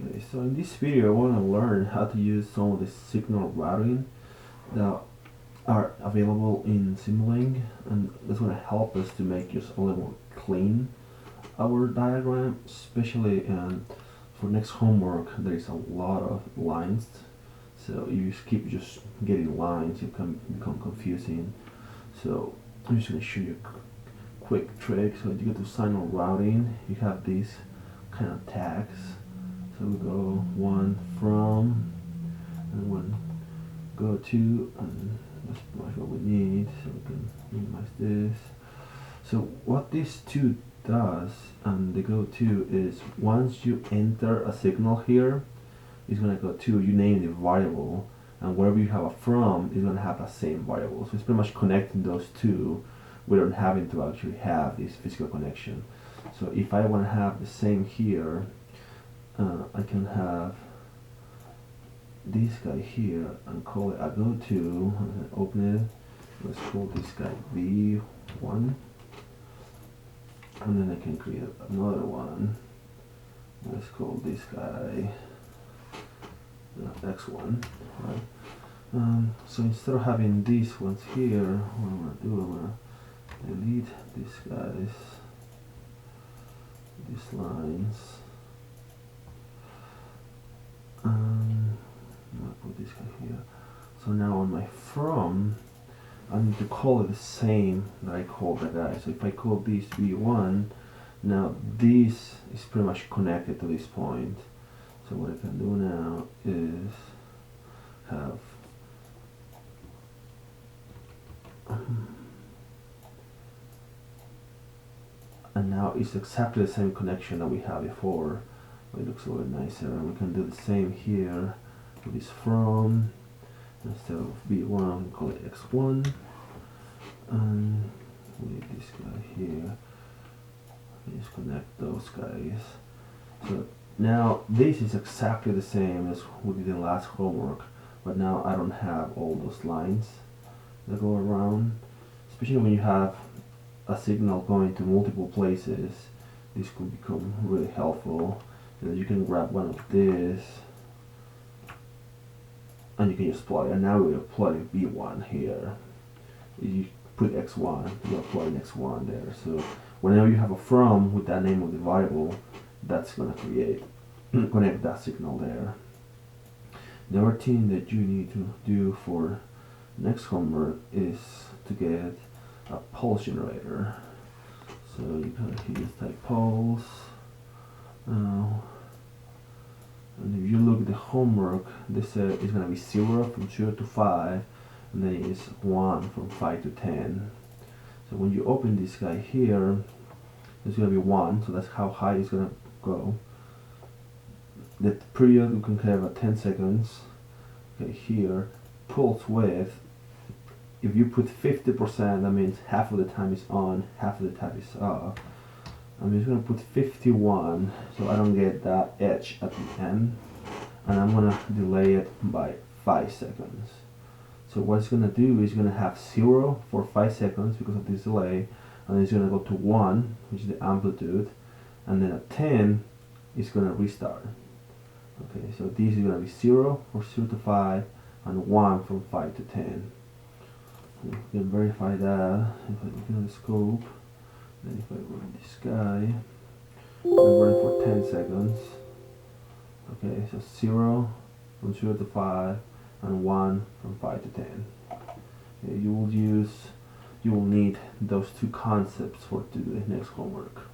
Okay, so in this video I want to learn how to use some of the signal routing that are available in Simulink, and that's going to help us to make just a little more clean our diagram, especially for next homework. There is a lot of lines, so if you keep just getting lines, it can become confusing. So I'm just going to show you a quick trick. So you go to signal routing, you have these kind of tags. So we go one from, and one go to, and that's pretty much what we need. So we can minimize this. So what these two does, and the go to is once you enter a signal here, it's gonna go to, you name the variable, and wherever you have a from is gonna have the same variable. So it's pretty much connecting those two without having to actually have this physical connection. So if I want to have the same here, I can have this guy here and call it a go to, and open it. Let's call this guy V1, and then I can create another one. Let's call this guy X1, right? So instead of having these ones here, what I'm going to do, I'm going to delete these guys, these lines. I'm gonna put this guy here. So now on my from, I need to call it the same that I called the guy. So if I call this V1, now this is pretty much connected to this point. So what I can do now is have and now it's exactly the same connection that we had before. It looks a little nicer, and we can do the same here with this from. Instead of V1, we call it X1, and with this guy here, just connect those guys. So now this is exactly the same as we did in last homework, but now I don't have all those lines that go around. Especially when you have a signal going to multiple places, this could become really helpful. You can grab one of this and you can just plug it. And now we apply V1 here. You put X1, you apply X1 there. So whenever you have a from with that name of the variable, that's going to create connect that signal there. The other thing that you need to do for next homework is to get a pulse generator. So you can just type pulse. And if you look at the homework, they said it's going to be 0 from 0 to 5, and then it's 1 from 5 to 10. So when you open this guy here, it's going to be 1, so that's how high it's going to go. The period we can have at 10 seconds. Okay, here, pulse width, if you put 50%, that means half of the time is on, half of the time is off. I'm just going to put 51 so I don't get that edge at the end, and I'm going to delay it by 5 seconds. So what it's going to do is going to have 0 for 5 seconds because of this delay, and it's going to go to 1, which is the amplitude, and then at 10 it's going to restart. Okay, so this is going to be 0 for 0 to 5 and 1 from 5 to 10. You can verify that if I look at the scope. Then if I run this guy, I'm running for 10 seconds. Okay, so 0 from 0 to 5 and 1 from 5 to 10. Okay, you will need those two concepts for to do the next homework.